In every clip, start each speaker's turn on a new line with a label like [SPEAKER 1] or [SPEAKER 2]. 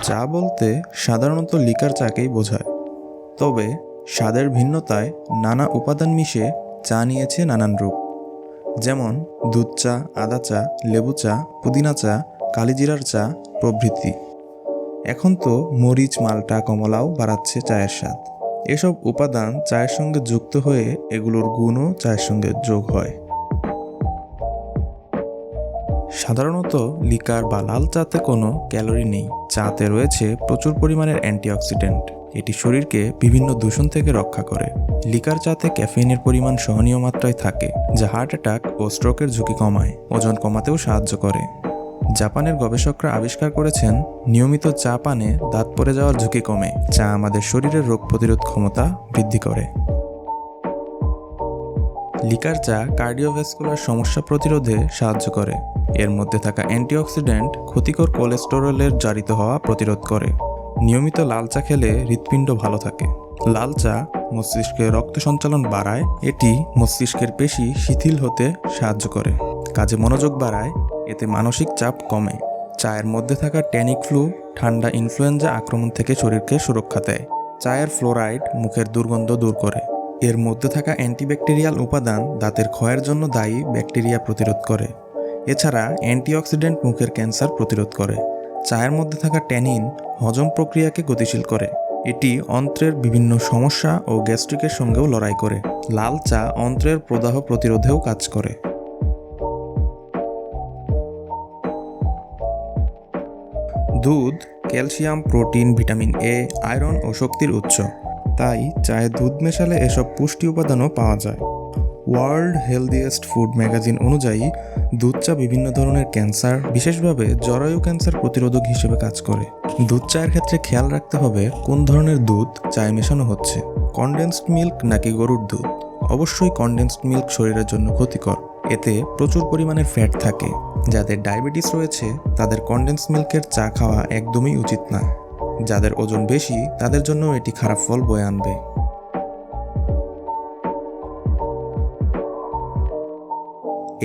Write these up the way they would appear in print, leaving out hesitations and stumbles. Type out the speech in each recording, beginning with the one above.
[SPEAKER 1] চা বলতে সাধারণত লিকার চাকেই বোঝায়, তবে স্বাদের ভিন্নতায় নানা উপাদান মিশে চা নিয়েছে নানান রূপ। যেমন দুধ চা, আদা চা, লেবু চা, পুদিনা চা, কালিজিরার চা প্রভৃতি। এখন তো মরিচ, মাল্টা, কমলাও বাড়াচ্ছে চায়ের স্বাদ। এসব উপাদান চায়ের সঙ্গে যুক্ত হয়ে এগুলোর গুণও চায়ের সঙ্গে যোগ হয়। সাধারণত লিকার বা লাল চাতে কোনো ক্যালোরি নেই। চাতে রয়েছে প্রচুর পরিমাণের অ্যান্টিঅক্সিডেন্ট। এটি শরীরকে বিভিন্ন দূষণ থেকে রক্ষা করে। লিকার চাতে ক্যাফেইনের পরিমাণ সহনীয় মাত্রায় থাকে, যা হার্ট অ্যাটাক ও স্ট্রোকের ঝুঁকি কমায়, ওজন কমাতেও সাহায্য করে। জাপানের গবেষকরা আবিষ্কার করেছেন, নিয়মিত চা পানে দাঁত পড়ে যাওয়ার ঝুঁকি কমে। চা আমাদের শরীরের রোগ প্রতিরোধ ক্ষমতা বৃদ্ধি করে। লিকার চা কার্ডিওভাস্কুলার সমস্যা প্রতিরোধে সাহায্য করে। এর মধ্যে থাকা অ্যান্টিঅক্সিডেন্ট ক্ষতিকর কোলেস্টেরলের জারিত হওয়া প্রতিরোধ করে। নিয়মিত লাল চা খেলে হৃৎপিণ্ড ভালো থাকে। লাল চা মস্তিষ্কে রক্ত সঞ্চালন বাড়ায়। এটি মস্তিষ্কের পেশি শিথিল হতে সাহায্য করে, কাজে মনোযোগ বাড়ায়। এতে মানসিক চাপ কমে। চায়ের মধ্যে থাকা ট্যানিক ফ্লু ঠান্ডা ইনফ্লুয়েঞ্জা আক্রমণ থেকে শরীরকে সুরক্ষা দেয়। চায়ের ফ্লোরাইড মুখের দুর্গন্ধ দূর করে। এর মধ্যে থাকা অ্যান্টিব্যাকটেরিয়াল উপাদান দাঁতের ক্ষয়ের জন্য দায়ী ব্যাকটেরিয়া প্রতিরোধ করে। এছাড়া অ্যান্টিঅক্সিডেন্ট মুখের ক্যান্সার প্রতিরোধ করে। চায়ের মধ্যে থাকা ট্যানিন হজম প্রক্রিয়াকে গতিশীল করে। এটি অন্ত্রের বিভিন্ন সমস্যা ও গ্যাস্ট্রিকের সঙ্গেও লড়াই করে। লাল চা অন্ত্রের প্রদাহ প্রতিরোধেও কাজ করে। দুধ calcium, protein, vitamin A, iron ও শক্তির উৎস। তাই চায়ে দুধ মেশালে এসব পুষ্টি উপাদানও পাওয়া যায়। ওয়ার্ল্ড হেলদিয়েস্ট ফুড ম্যাগাজিন অনুযায়ী দুধ চা বিভিন্ন ধরনের ক্যান্সার, বিশেষভাবে জরায়ু ক্যান্সার প্রতিরোধক হিসেবে কাজ করে। দুধ চায়ের ক্ষেত্রে খেয়াল রাখতে হবে কোন ধরনের দুধ চায়ে মেশানো হচ্ছে, কনডেন্সড মিল্ক নাকি গরুর দুধ। অবশ্যই কনডেন্সড মিল্ক শরীরের জন্য ক্ষতিকর। এতে প্রচুর পরিমাণের ফ্যাট থাকে। যাদের ডায়াবেটিস রয়েছে তাদের কনডেন্সড মিল্কের চা খাওয়া একদমই উচিত না। যাদের ওজন বেশি তাদের জন্য এটি খারাপ ফল বয়ে আনবে।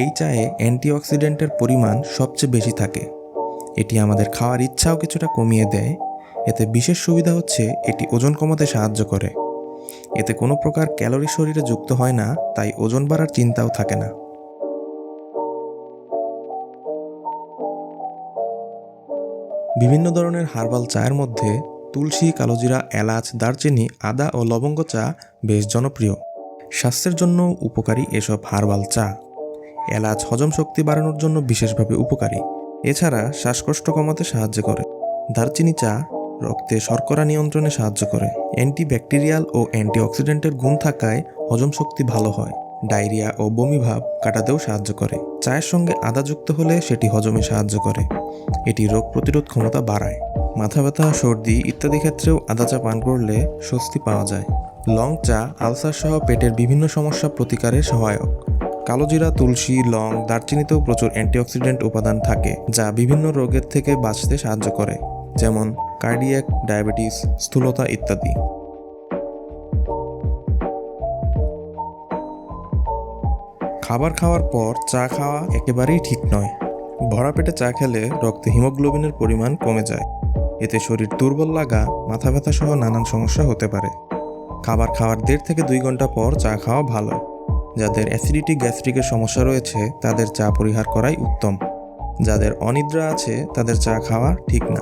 [SPEAKER 1] এই চায়ে অ্যান্টিঅক্সিডেন্টের পরিমাণ সবচেয়ে বেশি থাকে। এটি আমাদের খাওয়ার ইচ্ছাও কিছুটা কমিয়ে দেয়। এতে বিশেষ সুবিধা হচ্ছে এটি ওজন কমাতে সাহায্য করে। এতে কোনো প্রকার ক্যালোরি শরীরে যুক্ত হয় না, তাই ওজন বাড়ার চিন্তাও থাকে না। বিভিন্ন ধরনের হার্বাল চায়ের মধ্যে তুলসী, কালোজিরা, এলাচ, দারচিনি, আদা ও লবঙ্গ চা বেশ জনপ্রিয়। স্বাস্থ্যের জন্য উপকারী এসব হার্বাল চা। এলাচ হজম শক্তি বাড়ানোর জন্য বিশেষভাবে উপকারী। এছাড়া শ্বাসকষ্ট কমাতে সাহায্য করে। দারচিনি চা রক্তে শর্করা নিয়ন্ত্রণে সাহায্য করে। অ্যান্টিব্যাকটেরিয়াল ও অ্যান্টিঅক্সিডেন্টের গুণ থাকায় হজম শক্তি ভালো হয়। ডায়রিয়া ও বমি ভাব কাটাতেও সাহায্য করে। চায়ের সঙ্গে আদা যুক্ত হলে সেটি হজমে সাহায্য করে। এটি রোগ প্রতিরোধ ক্ষমতা বাড়ায়। মাথা ব্যথা, সর্দি ইত্যাদি ক্ষেত্রেও আদা চা পান করলে স্বস্তি পাওয়া যায়। লং চা আলসার সহ পেটের বিভিন্ন সমস্যা প্রতিকারে সহায়ক। কালোজিরা, তুলসী, লং, দারচিনিতেও প্রচুর অ্যান্টিঅক্সিডেন্ট উপাদান থাকে, যা বিভিন্ন রোগের থেকে বাঁচতে সাহায্য করে, যেমন কার্ডিয়াক, ডায়াবেটিস, স্থূলতা ইত্যাদি। খাবার খাওয়ার পর চা খাওয়া একেবারেই ঠিক নয়। ভরা পেটে চা খেলে রক্তে হিমোগ্লোবিনের পরিমাণ কমে যায়। এতে শরীর দুর্বল লাগা, মাথা ব্যথা সহ নানান সমস্যা হতে পারে। খাবার খাওয়ার 1.5 থেকে 2 ঘন্টা পর চা খাওয়া ভালো। যাদের অ্যাসিডিটি, গ্যাস্ট্রিকের সমস্যা রয়েছে তাদের চা পরিহার করাই উত্তম। যাদের অনিদ্রা আছে তাদের চা খাওয়া ঠিক না।